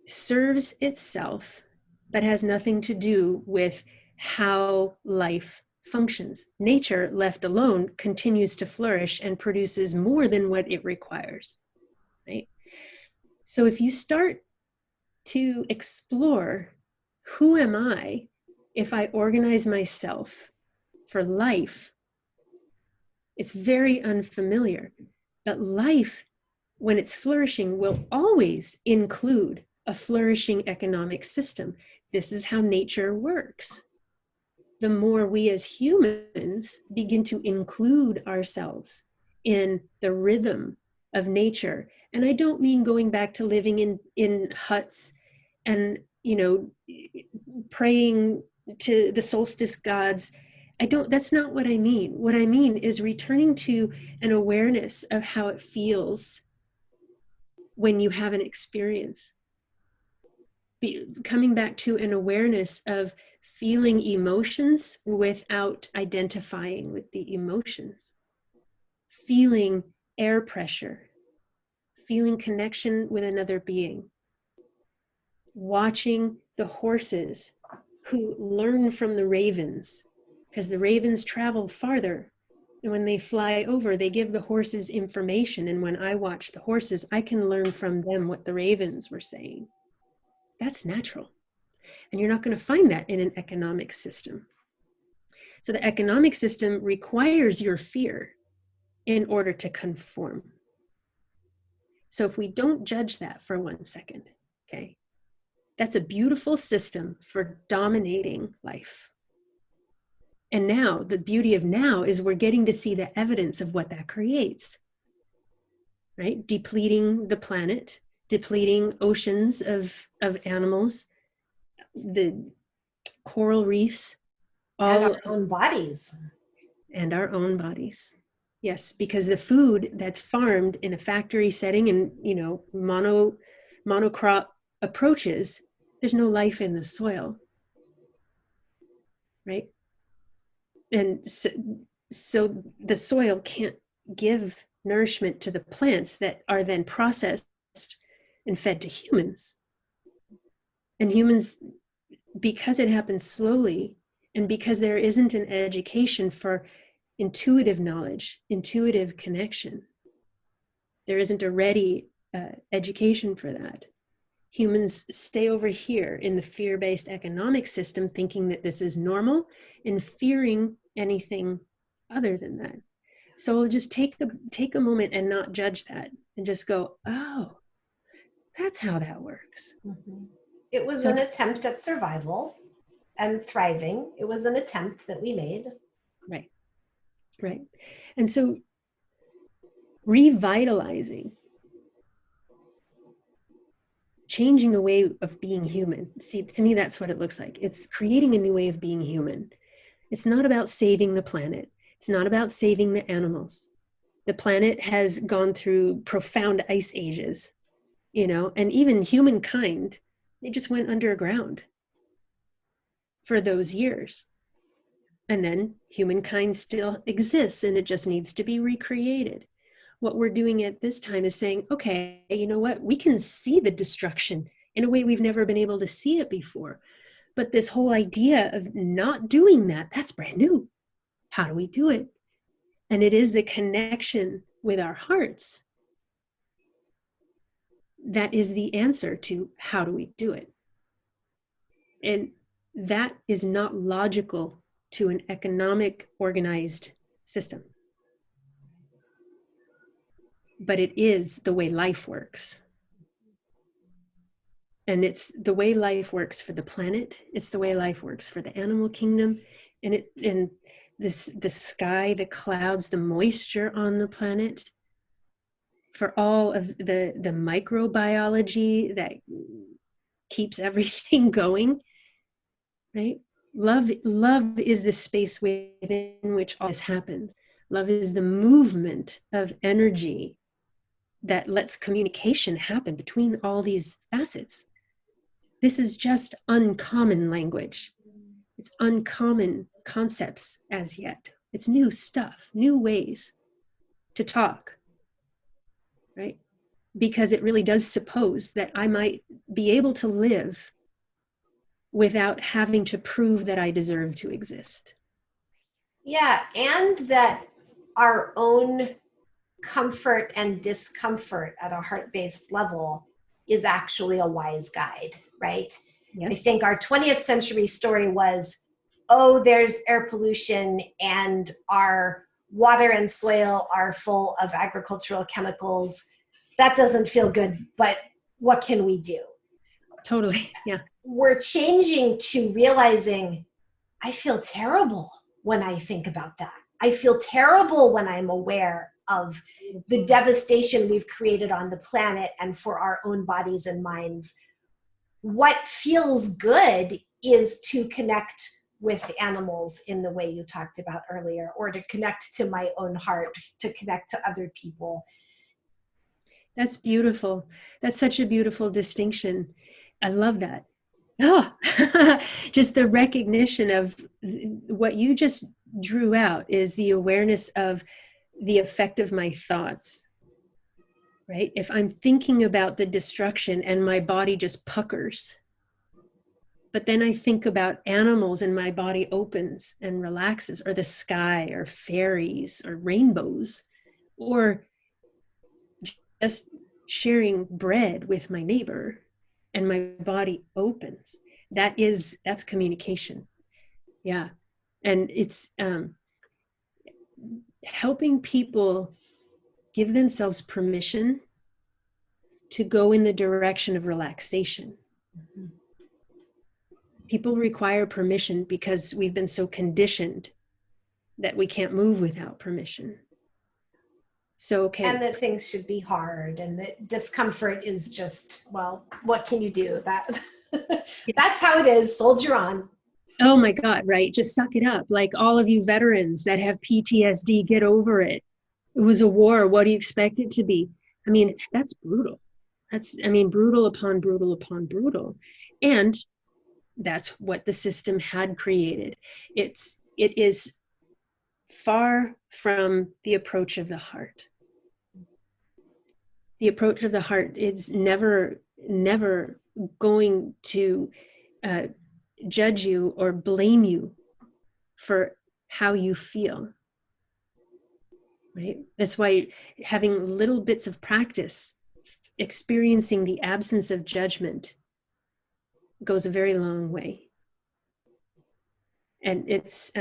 serves itself, but has nothing to do with how life functions. Nature, left alone, continues to flourish and produces more than what it requires, right? So if you start to explore, who am I if I organize myself for life? It's very unfamiliar, but life, when it's flourishing, will always include a flourishing economic system. This is how nature works. The more we as humans begin to include ourselves in the rhythm of nature, and I don't mean going back to living in huts and, praying to the solstice gods. That's not what I mean. What I mean is returning to an awareness of how it feels when you have an experience. Coming back to an awareness of feeling emotions without identifying with the emotions. Feeling air pressure. Feeling connection with another being. Watching the horses who learn from the ravens, because the ravens travel farther. And when they fly over, they give the horses information. And when I watch the horses, I can learn from them what the ravens were saying. That's natural. And you're not going to find that in an economic system. So the economic system requires your fear in order to conform. So if we don't judge that for 1 second, okay, that's a beautiful system for dominating life. And now the beauty of now is we're getting to see the evidence of what that creates, right? Depleting the planet, depleting oceans of animals, the coral reefs, and our own bodies. And our own bodies. Yes, because the food that's farmed in a factory setting and, monocrop approaches, there's no life in the soil, right? And so the soil can't give nourishment to the plants that are then processed and fed to humans. And humans, because it happens slowly, and because there isn't an education for intuitive knowledge, intuitive connection, there isn't a ready education for that. Humans stay over here in the fear-based economic system, thinking that this is normal and fearing anything other than that. So we'll just take a moment and not judge that and just go, oh, that's how that works. Mm-hmm. It was an attempt at survival and thriving. It was an attempt that we made. Right. And so revitalizing, changing the way of being human. See, to me, that's what it looks like. It's creating a new way of being human. It's not about saving the planet. It's not about saving the animals. The planet has gone through profound ice ages, and even humankind, they just went underground for those years. And then humankind still exists and it just needs to be recreated. What we're doing at this time is saying, okay, you know what? We can see the destruction in a way we've never been able to see it before. But this whole idea of not doing that, that's brand new. How do we do it? And it is the connection with our hearts that is the answer to how do we do it. And that is not logical to an economic organized system. But it is the way life works. And it's the way life works for the planet. It's the way life works for the animal kingdom. And the sky, the clouds, the moisture on the planet, for all of the microbiology that keeps everything going, right? Love is the space within which all this happens. Love is the movement of energy that lets communication happen between all these facets. This is just uncommon language. It's uncommon concepts as yet. It's new stuff, new ways to talk, right? Because it really does suppose that I might be able to live without having to prove that I deserve to exist. Yeah, and that our own comfort and discomfort at a heart-based level is actually a wise guide, right? Yes. I think our 20th century story was, oh, there's air pollution and our water and soil are full of agricultural chemicals. That doesn't feel good, but what can we do? Totally, yeah. We're changing to realizing I feel terrible when I think about that. I feel terrible when I'm aware of the devastation we've created on the planet and for our own bodies and minds. What feels good is to connect with animals in the way you talked about earlier, or to connect to my own heart, to connect to other people. That's beautiful. That's such a beautiful distinction. I love that. Oh, just the recognition of what you just drew out is the awareness of the effect of my thoughts, right? If I'm thinking about the destruction and my body just puckers, but then I think about animals and my body opens and relaxes, or the sky, or fairies, or rainbows, or just sharing bread with my neighbor and my body opens. That's communication. Yeah. And it's helping people give themselves permission to go in the direction of relaxation. Mm-hmm. People require permission because we've been so conditioned that we can't move without permission. So, okay. And that things should be hard, and that discomfort is just, well, what can you do? That's how it is. Soldier on. Oh my God, right. Just suck it up. Like all of you veterans that have PTSD, get over it. It was a war. What do you expect it to be? I mean, that's brutal. Brutal upon brutal upon brutal. And that's what the system had created. It is far from the approach of the heart. The approach of the heart is never going to judge you or blame you for how you feel. Right? That's why having little bits of practice, experiencing the absence of judgment, goes a very long way. And it's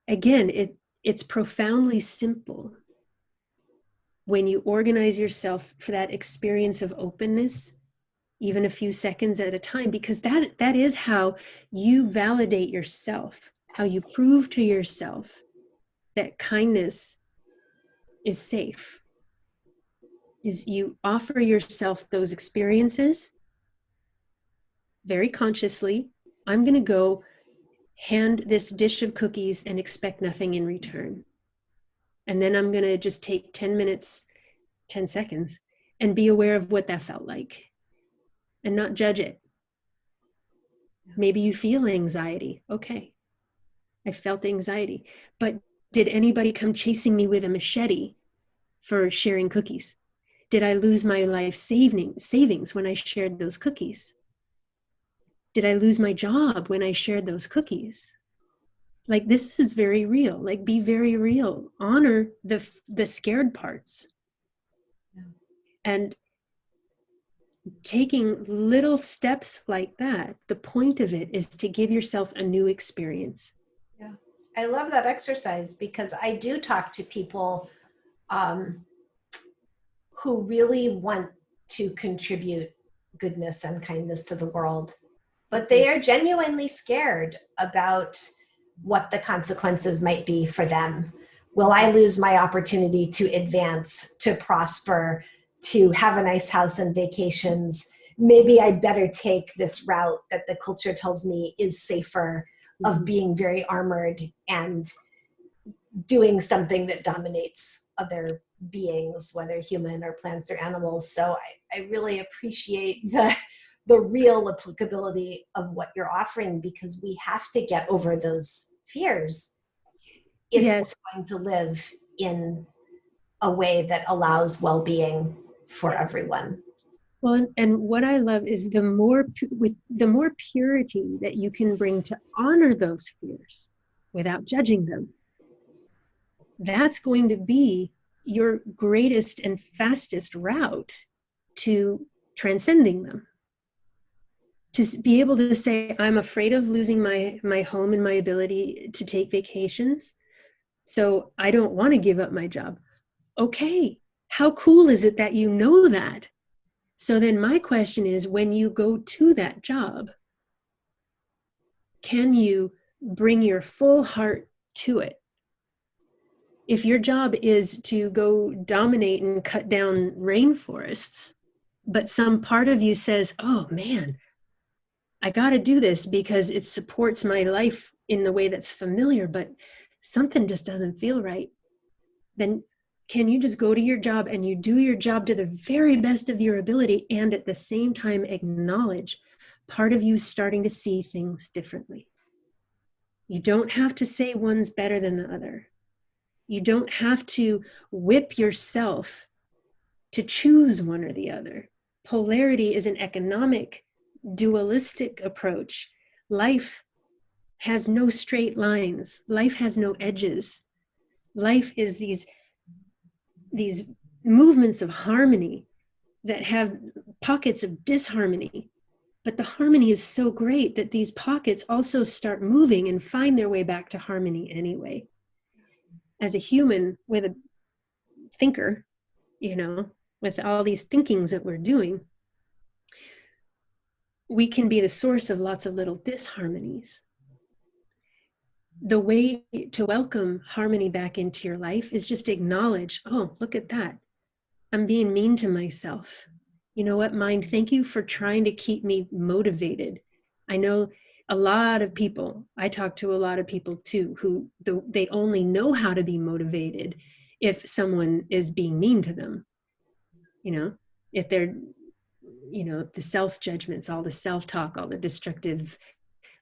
again, it's profoundly simple when you organize yourself for that experience of openness, even a few seconds at a time, because that is how you validate yourself, how you prove to yourself that kindness is safe. Is you offer yourself those experiences very consciously. I'm going to go hand this dish of cookies and expect nothing in return. And then I'm going to just take 10 minutes, 10 seconds, and be aware of what that felt like and not judge it. Maybe you feel anxiety. Okay, I felt anxiety. But did anybody come chasing me with a machete for sharing cookies? Did I lose my life savings when I shared those cookies? Did I lose my job when I shared those cookies? Like, this is very real. Like, be very real. Honor the scared parts. Yeah. And taking little steps like that, the point of it is to give yourself a new experience. Yeah, I love that exercise, because I do talk to people who really want to contribute goodness and kindness to the world, but they are genuinely scared about what the consequences might be for them. Will I lose my opportunity to advance, to prosper, to have a nice house and vacations? Maybe I'd better take this route that the culture tells me is safer, of being very armored and doing something that dominates other beings, whether human or plants or animals. So I really appreciate the real applicability of what you're offering, because we have to get over those fears if yes. we're going to live in a way that allows well-being for everyone. Well, and what I love is the more purity that you can bring to honor those fears without judging them, that's going to be your greatest and fastest route to transcending them. To be able to say, I'm afraid of losing my home and my ability to take vacations, so I don't want to give up my job. Okay, how cool is it that you know that? So then my question is, when you go to that job, can you bring your full heart to it? If your job is to go dominate and cut down rainforests, but some part of you says, oh man, I got to do this because it supports my life in the way that's familiar, but something just doesn't feel right, then can you just go to your job and you do your job to the very best of your ability, and at the same time acknowledge part of you starting to see things differently? You don't have to say one's better than the other. You don't have to whip yourself to choose one or the other. Polarity is an economic, dualistic approach. Life has no straight lines. Life has no edges. Life is these movements of harmony that have pockets of disharmony. But the harmony is so great that these pockets also start moving and find their way back to harmony anyway. As a human with a thinker, with all these thinkings that we're doing, we can be the source of lots of little disharmonies. the way to welcome harmony back into your life is just acknowledge, oh, look at that. I'm being mean to myself. You know what, mind? Thank you for trying to keep me motivated. I know a lot of people, I talk to a lot of people too, who they only know how to be motivated if someone is being mean to them. You know, if they're, you know, the self-judgments, all the self-talk, all the destructive,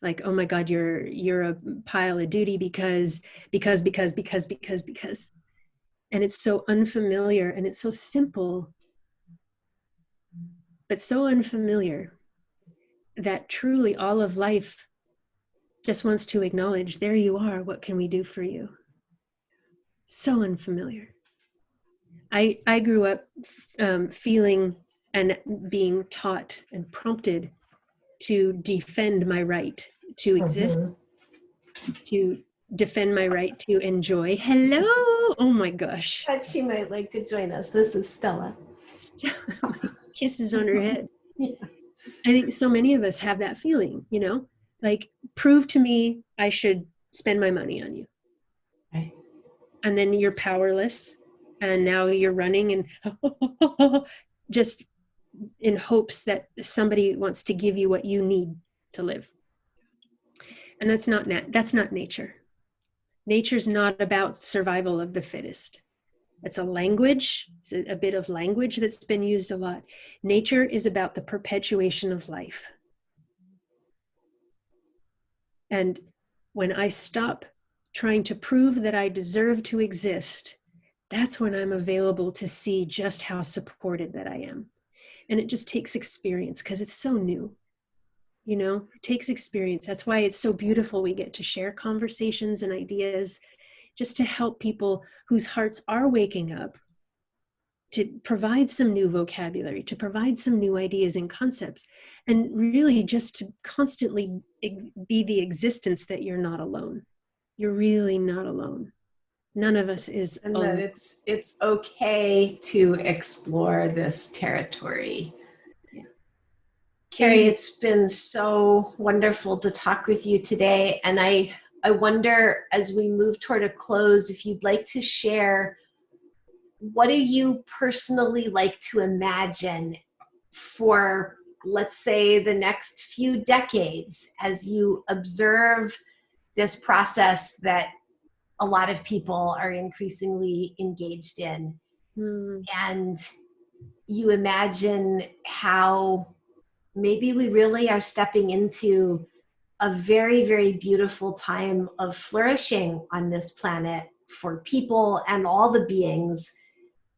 like, oh my God, you're a pile of duty because. And it's so unfamiliar and it's so simple, but so unfamiliar that truly all of life just wants to acknowledge, there you are, what can we do for you? So unfamiliar. I grew up feeling and being taught and prompted to defend my right to exist, to defend my right to enjoy. Hello! Oh my gosh. But she might like to join us. This is Stella. Kisses on her head. Yeah. I think so many of us have that feeling, you know, like, prove to me I should spend my money on you. Right. And then you're powerless. And now you're running and just in hopes that somebody wants to give you what you need to live. And that's not nature. Nature's not about survival of the fittest. It's a language. It's a bit of language that's been used a lot. Nature is about the perpetuation of life. And when I stop trying to prove that I deserve to exist, that's when I'm available to see just how supported that I am. And it just takes experience because it's so new. You know, it takes experience. That's why it's so beautiful we get to share conversations and ideas just to help people whose hearts are waking up, to provide some new vocabulary, to provide some new ideas and concepts, and really just to constantly be the existence that you're not alone. You're really not alone. None of us is and alone. that it's okay to explore this territory. Yeah. Kerri, it's been so wonderful to talk with you today, and I wonder, as we move toward a close, if you'd like to share, what do you personally like to imagine for, let's say, the next few decades as you observe this process that a lot of people are increasingly engaged in, and you imagine how maybe we really are stepping into a very, very beautiful time of flourishing on this planet for people and all the beings.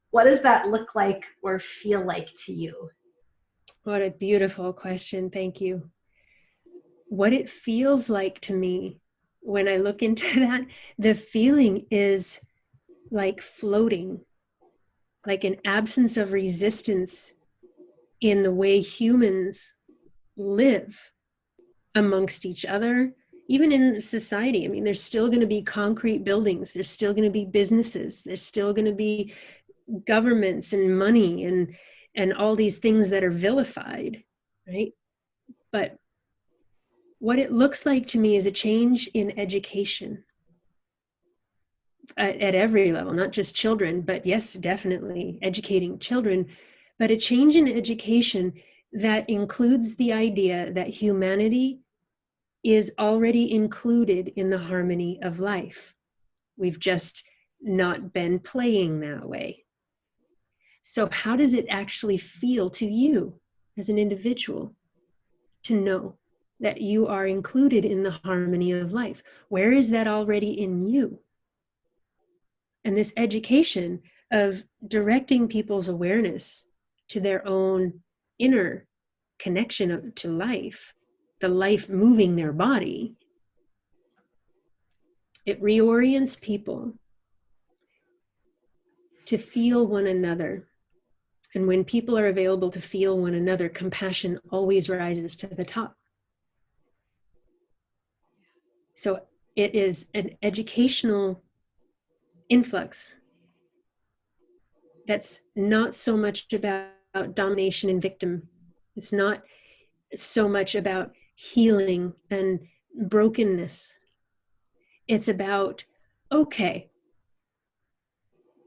What does that look like or feel like to you? What a beautiful question. Thank you. What it feels like to me when I look into that, the feeling is like floating, like an absence of resistance in the way humans live amongst each other, even in society. I mean, there's still going to be concrete buildings, there's still going to be businesses, there's still going to be governments and money and all these things that are vilified, right? But what it looks like to me is a change in education at every level, not just children, but yes, definitely educating children, but a change in education that includes the idea that humanity is already included in the harmony of life. We've just not been playing that way. So how does it actually feel to you as an individual to know that you are included in the harmony of life? Where is that already in you? And this education of directing people's awareness to their own inner connection to life, the life moving their body, it reorients people to feel one another. And when people are available to feel one another, compassion always rises to the top. So it is an educational influx that's not so much about domination and victim. It's not so much about healing and brokenness. It's about, okay,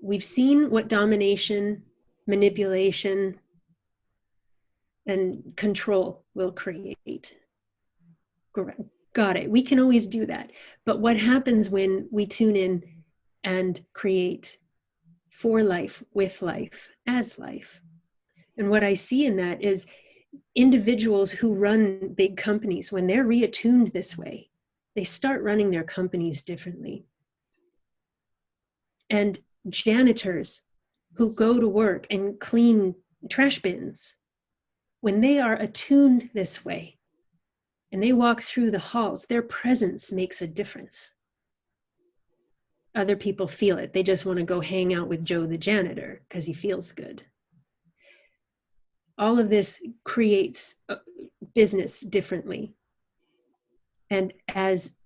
we've seen what domination, manipulation, and control will create. Got it. We can always do that. But what happens when we tune in and create for life, with life, as life? And what I see in that is individuals who run big companies, when they're reattuned this way, they start running their companies differently. And janitors who go to work and clean trash bins, when they are attuned this way and they walk through the halls, their presence makes a difference. Other people feel it. They just want to go hang out with Joe the janitor because he feels good. All of this creates business differently. And as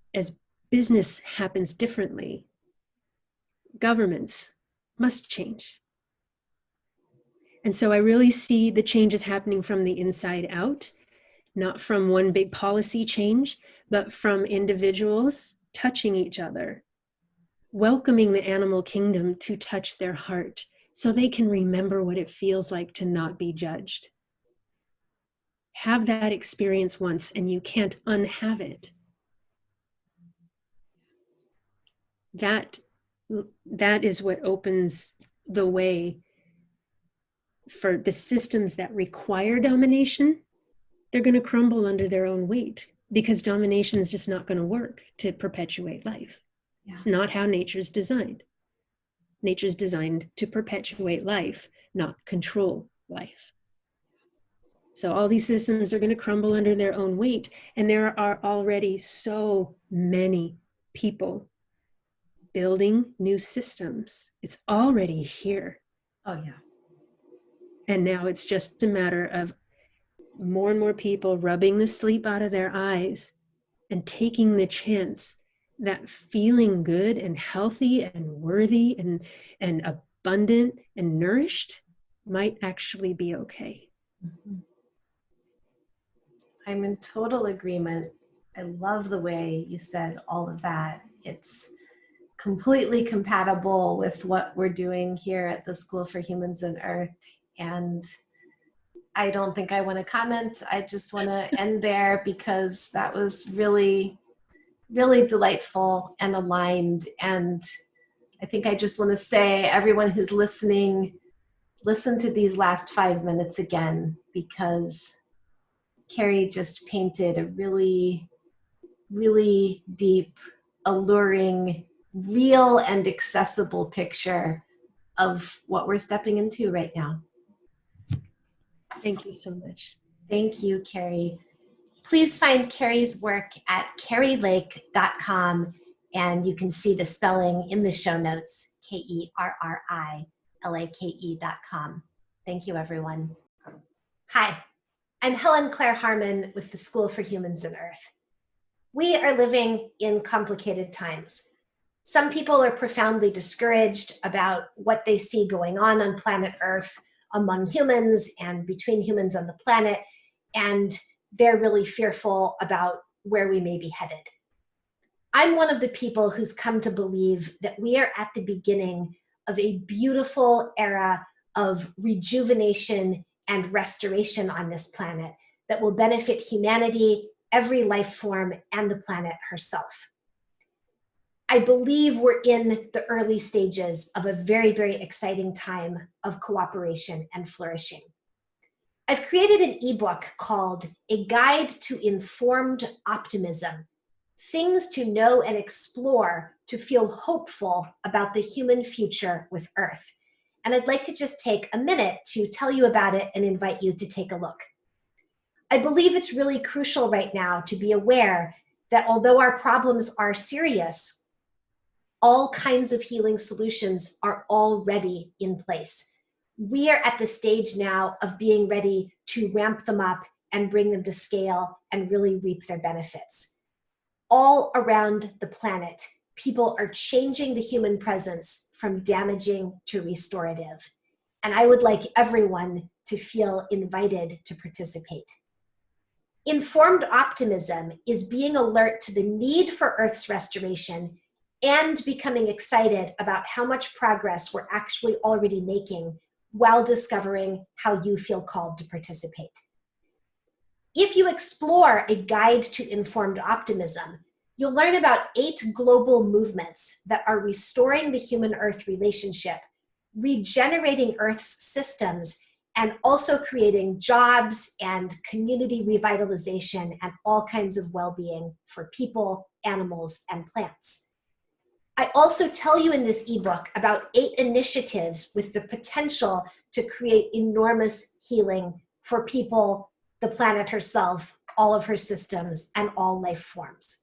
business happens differently, governments must change. And so I really see the changes happening from the inside out, not from one big policy change, but from individuals touching each other, welcoming the animal kingdom to touch their heart so they can remember what it feels like to not be judged. Have that experience once and you can't unhave it. That is what opens the way for the systems that require domination. They're going to crumble under their own weight because domination is just not going to work to perpetuate life. Yeah. It's not how nature's designed. Nature's designed to perpetuate life, not control life. So all these systems are going to crumble under their own weight. And there are already so many people building new systems. It's already here. Oh, yeah. And now it's just a matter of more and more people rubbing the sleep out of their eyes and taking the chance that feeling good and healthy and worthy and abundant and nourished might actually be okay. Mm-hmm. I'm in total agreement. I love the way you said all of that. It's completely compatible with what we're doing here at the School for Humans and Earth. And I don't think I want to comment. I just want to end there because that was really, really delightful and aligned. And I think I just want to say, everyone who's listening, listen to these last 5 minutes again, because Kerri just painted a really, really deep, alluring, real and accessible picture of what we're stepping into right now. Thank you so much. Thank you, Kerri. Please find Kerri's work at kerrilake.com, and you can see the spelling in the show notes, KERRILAKE.com. Thank you, everyone. Hi, I'm Helen Claire Harmon with the School for Humans and Earth. We are living in complicated times. Some people are profoundly discouraged about what they see going on planet Earth among humans and between humans and the planet, and they're really fearful about where we may be headed. I'm one of the people who's come to believe that we are at the beginning of a beautiful era of rejuvenation and restoration on this planet that will benefit humanity, every life form, and the planet herself. I believe we're in the early stages of a very, very exciting time of cooperation and flourishing. I've created an ebook called A Guide to Informed Optimism, Things to Know and Explore to Feel Hopeful About the Human Future with Earth. And I'd like to just take a minute to tell you about it and invite you to take a look. I believe it's really crucial right now to be aware that although our problems are serious, all kinds of healing solutions are already in place. We are at the stage now of being ready to ramp them up and bring them to scale and really reap their benefits. All around the planet, people are changing the human presence from damaging to restorative. And I would like everyone to feel invited to participate. Informed optimism is being alert to the need for Earth's restoration and becoming excited about how much progress we're actually already making while discovering how you feel called to participate. If you explore A Guide to Informed Optimism, you'll learn about 8 global movements that are restoring the human-Earth relationship, regenerating Earth's systems, and also creating jobs and community revitalization and all kinds of well-being for people, animals, and plants. I also tell you in this ebook about 8 initiatives with the potential to create enormous healing for people, the planet herself, all of her systems, and all life forms.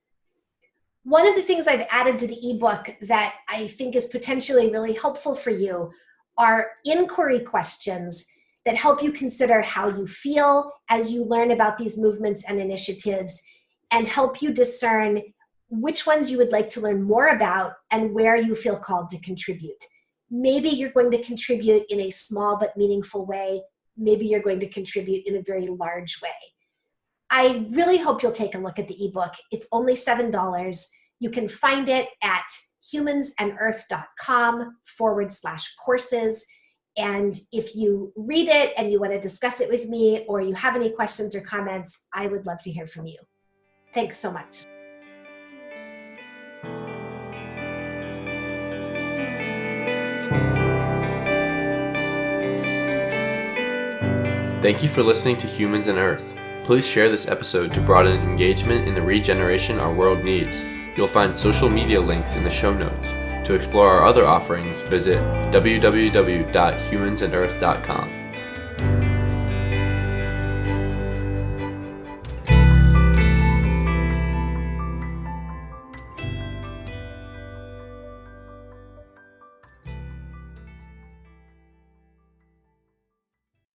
One of the things I've added to the ebook that I think is potentially really helpful for you are inquiry questions that help you consider how you feel as you learn about these movements and initiatives, and help you discern which ones you would like to learn more about and where you feel called to contribute. Maybe you're going to contribute in a small but meaningful way. Maybe you're going to contribute in a very large way. I really hope you'll take a look at the ebook. It's only $7. You can find it at humansandearth.com/courses. And if you read it and you want to discuss it with me, or you have any questions or comments, I would love to hear from you. Thanks so much. Thank you for listening to Humans and Earth. Please share this episode to broaden engagement in the regeneration our world needs. You'll find social media links in the show notes. To explore our other offerings, visit www.humansandearth.com.